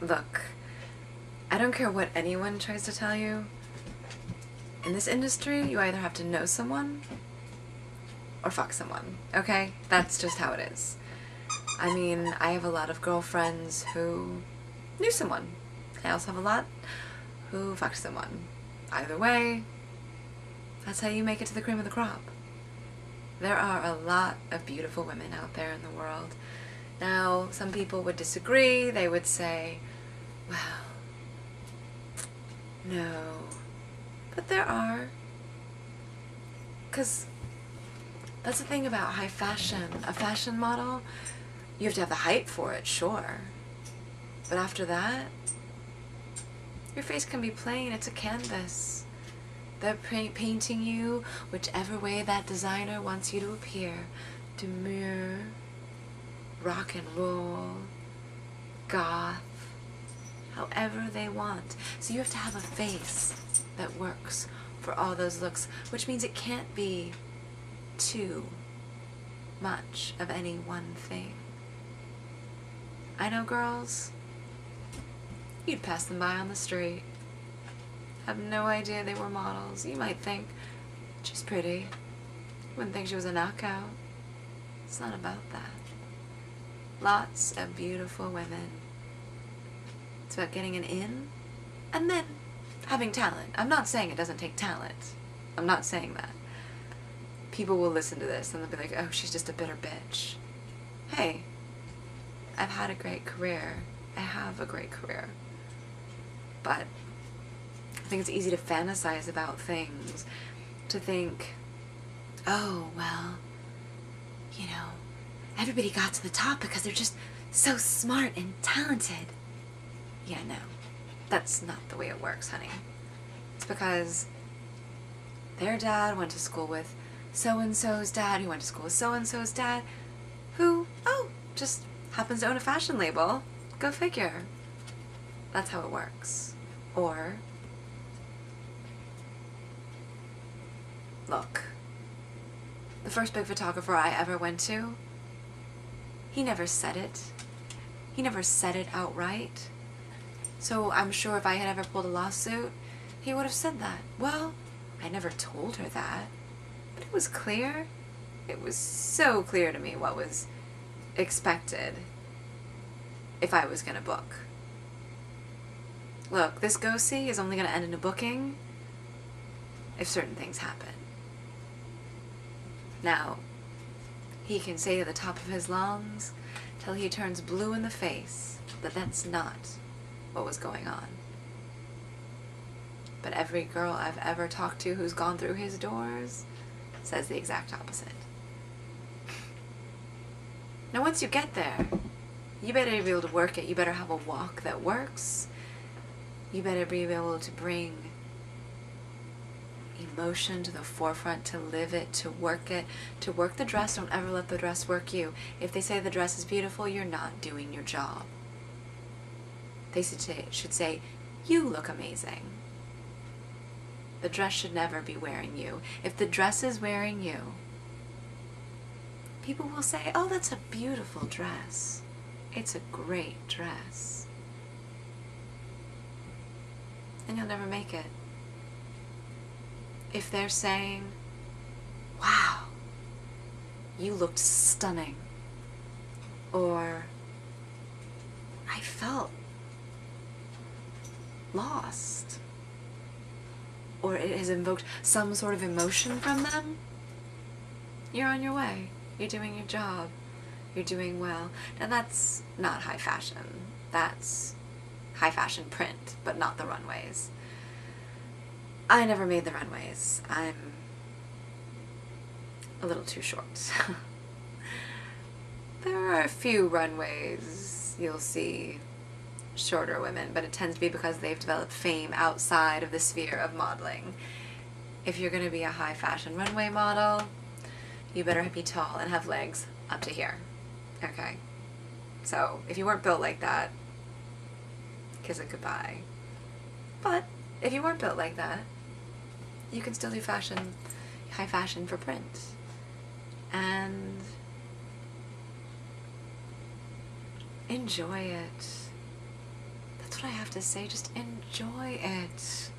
Look, I don't care what anyone tries to tell you. In this industry, you either have to know someone or fuck someone, okay? That's just how it is. I mean, I have a lot of girlfriends who knew someone. I also have a lot who fucked someone. Either way, that's how you make it to the cream of the crop. There are a lot of beautiful women out there in the world. Now, some people would disagree. They would say, well, no. But there are. Because that's the thing about high fashion. A fashion model, you have to have the height for it, sure. But after that, your face can be plain. It's a canvas. They're painting you whichever way that designer wants you to appear. Demure, rock and roll, goth, however they want. So you have to have a face that works for all those looks, which means it can't be too much of any one thing. I know girls, you'd pass them by on the street, have no idea they were models. You might think, she's pretty. You wouldn't think she was a knockout. It's not about that. Lots of beautiful women. It's about getting an in, and then having talent. I'm not saying it doesn't take talent. I'm not saying that. People will listen to this and they'll be like, oh, she's just a bitter bitch. Hey, I've had a great career. I have a great career. But I think it's easy to fantasize about things, to think, oh, well, you know, everybody got to the top because they're just so smart and talented. Yeah, no, that's not the way it works, honey. It's because their dad went to school with so-and-so's dad, who went to school with so-and-so's dad, who, oh, just happens to own a fashion label. Go figure. That's how it works. Or, look, the first big photographer I ever went to, he never said it. He never said it outright. So I'm sure if I had ever pulled a lawsuit, he would have said that. Well, I never told her that, but it was clear. It was so clear to me what was expected if I was going to book. Look, this go-see is only going to end in a booking if certain things happen. Now, he can say to the top of his lungs till he turns blue in the face that that's not what was going on. But every girl I've ever talked to who's gone through his doors says the exact opposite. Now, once you get there, you better be able to work it. You better have a walk that works. You better be able to bring emotion to the forefront, to live it, to work the dress. Don't ever let the dress work you. If they say the dress is beautiful, you're not doing your job. They should say, you look amazing. The dress should never be wearing you. If the dress is wearing you, people will say, oh, that's a beautiful dress. It's a great dress. And you'll never make it. If they're saying, wow, you looked stunning, or I felt lost, or it has invoked some sort of emotion from them, you're on your way. You're doing your job. You're doing well. Now that's not high fashion. That's high fashion print, but not the runways. I never made the runways. I'm a little too short. There are a few runways you'll see shorter women, but it tends to be because they've developed fame outside of the sphere of modeling. If you're going to be a high fashion runway model, you better be tall and have legs up to here. Okay? So, if you weren't built like that, kiss it goodbye. But, if you weren't built like that, you can still do fashion, high fashion for print. And enjoy it. That's what I have to say. Just enjoy it.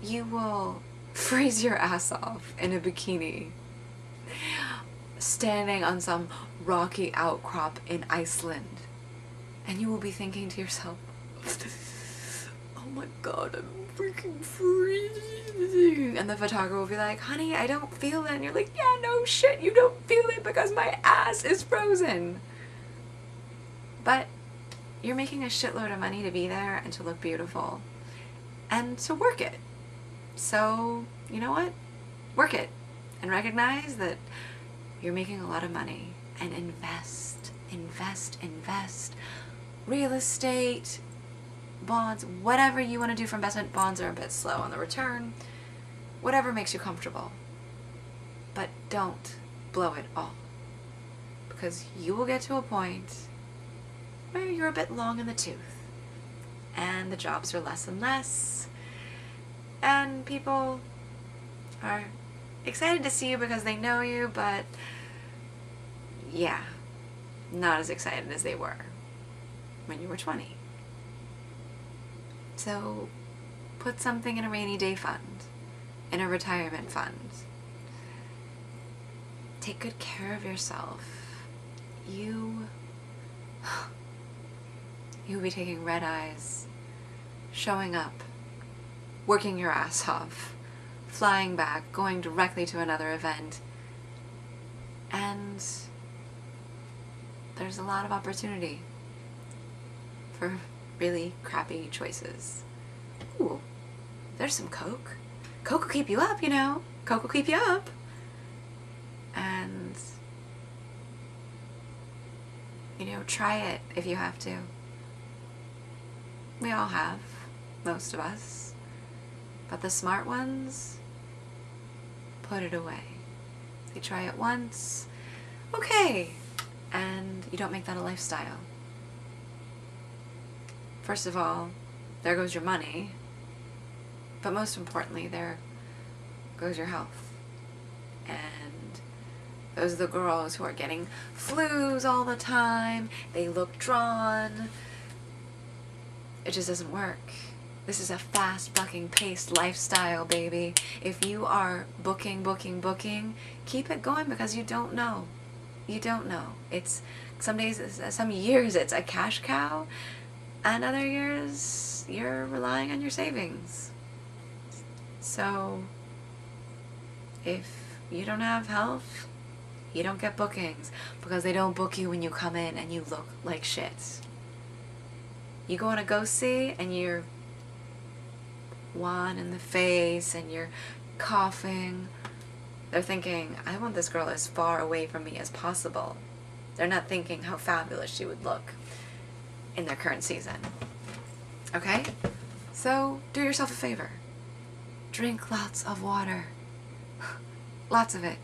You will freeze your ass off in a bikini, standing on some rocky outcrop in Iceland, and you will be thinking to yourself, oh my god, I'm freaking freezing. And the photographer will be like, honey, I don't feel it. And you're like, yeah, no shit, you don't feel it because my ass is frozen. But you're making a shitload of money to be there and to look beautiful and to work it. So, you know what? Work it and recognize that you're making a lot of money, and invest, invest, invest. Real estate, bonds, whatever you want to do for investment. Bonds are a bit slow on the return. Whatever makes you comfortable. But don't blow it all, because you will get to a point where you're a bit long in the tooth and the jobs are less and less, and people are excited to see you because they know you, but yeah, not as excited as they were when you were 20. So put something in a rainy day fund, in a retirement fund. Take good care of yourself. You'll be taking red eyes, showing up, working your ass off, flying back, going directly to another event, and there's a lot of opportunity for really crappy choices. Ooh, there's some Coke. Coke will keep you up, you know. Coke will keep you up. And, you know, try it if you have to. We all have, most of us. But the smart ones, put it away. They try it once, okay, and you don't make that a lifestyle. First of all, there goes your money, but most importantly, there goes your health. And those are the girls who are getting flus all the time, they look drawn. It just doesn't work. This is a fast fucking paced lifestyle, baby. If you are booking, keep it going, because you don't know. You don't know. It's some days, some years it's a cash cow, and other years you're relying on your savings. So if you don't have health, you don't get bookings, because they don't book you when you come in and you look like shit. You go on a go-see and you're wan in the face and you're coughing. They're thinking, I want this girl as far away from me as possible. They're not thinking how fabulous she would look in their current season. Okay? So do yourself a favor. Drink lots of water. Lots of it.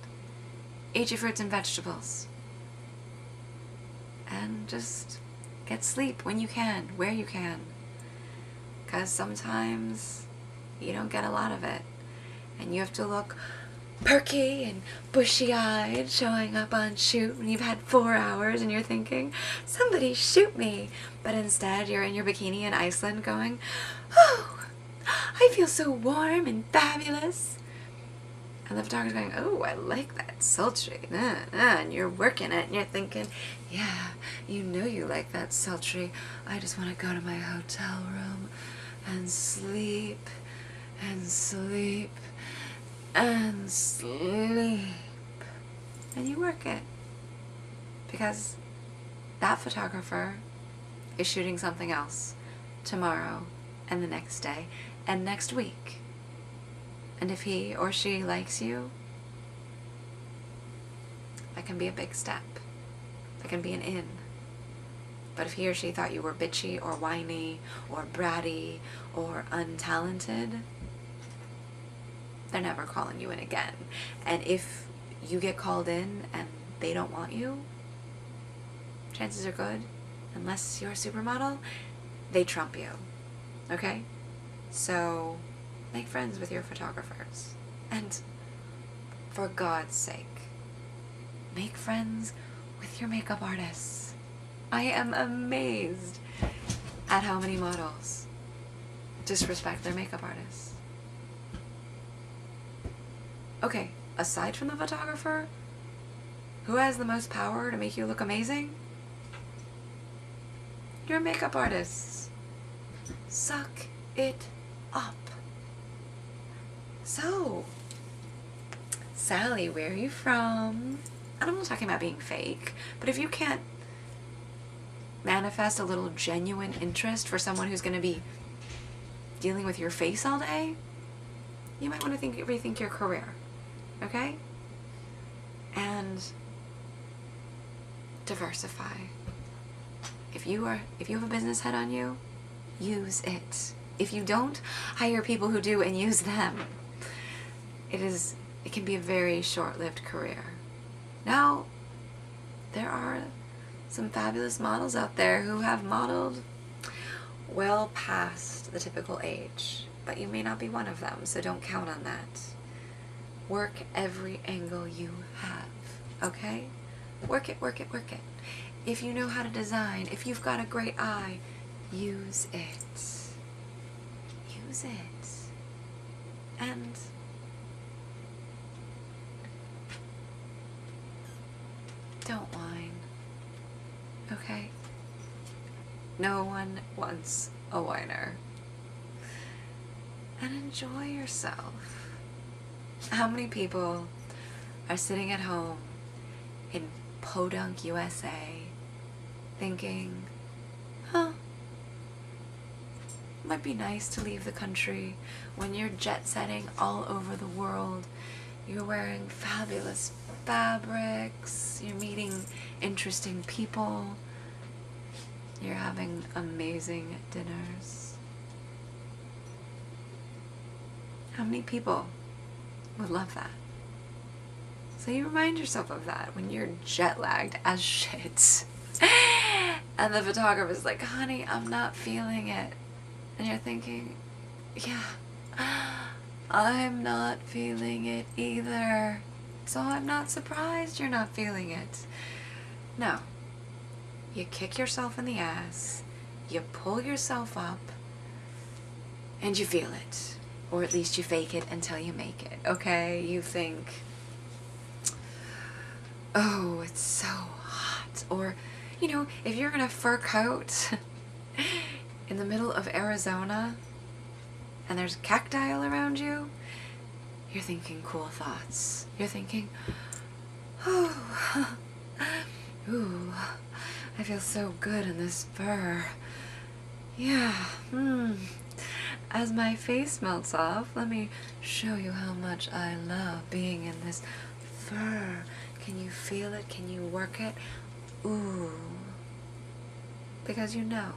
Eat your fruits and vegetables. And just get sleep when you can, where you can. Because sometimes you don't get a lot of it. And you have to look perky and bushy-eyed showing up on shoot when you've had 4 hours and you're thinking, somebody shoot me. But instead you're in your bikini in Iceland going, oh, I feel so warm and fabulous. And the photographer's going, oh, I like that sultry. And you're working it and you're thinking, yeah, you know you like that sultry. I just want to go to my hotel room and sleep and sleep and sleep. And you work it. Because that photographer is shooting something else tomorrow and the next day and next week. And if he or she likes you, that can be a big step. That can be an in. But if he or she thought you were bitchy or whiny or bratty or untalented, they're never calling you in again. And if you get called in and they don't want you, chances are good, unless you're a supermodel, they trump you. Okay? So make friends with your photographers. And for God's sake, make friends with your makeup artists. I am amazed at how many models disrespect their makeup artists. Okay, aside from the photographer, who has the most power to make you look amazing? Your makeup artists. Suck it up. So, Sally, where are you from? And I'm not talking about being fake, but if you can't manifest a little genuine interest for someone who's going to be dealing with your face all day, you might want to rethink your career, okay? And diversify. If you have a business head on you, use it. If you don't, hire people who do and use them. It can be a very short-lived career. Now, there are some fabulous models out there who have modeled well past the typical age, but you may not be one of them, so don't count on that. Work every angle you have, okay? Work it, work it, work it. If you know how to design, if you've got a great eye, use it. Use it. And don't whine, okay? No one wants a whiner. And enjoy yourself. How many people are sitting at home in Podunk, USA, thinking, might be nice to leave the country when you're jet setting all over the world. You're wearing fabulous fabrics, you're meeting interesting people, you're having amazing dinners. How many people would love that? So you remind yourself of that when you're jet lagged as shit. And the photographer's like, honey, I'm not feeling it. And you're thinking, yeah, I'm not feeling it either. So I'm not surprised you're not feeling it. No. You kick yourself in the ass, you pull yourself up, and you feel it. Or at least you fake it until you make it, okay? You think, oh, it's so hot. Or, you know, if you're in a fur coat in the middle of Arizona and there's cacti all around you, you're thinking cool thoughts. You're thinking, oh, ooh, I feel so good in this fur. Yeah, As my face melts off, let me show you how much I love being in this fur. Can you feel it? Can you work it? Ooh. Because you know,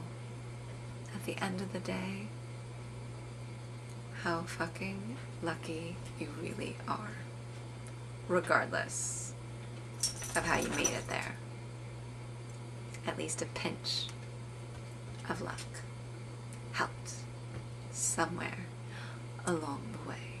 at the end of the day, how fucking lucky you really are. Regardless of how you made it there. At least a pinch of luck helped somewhere along the way.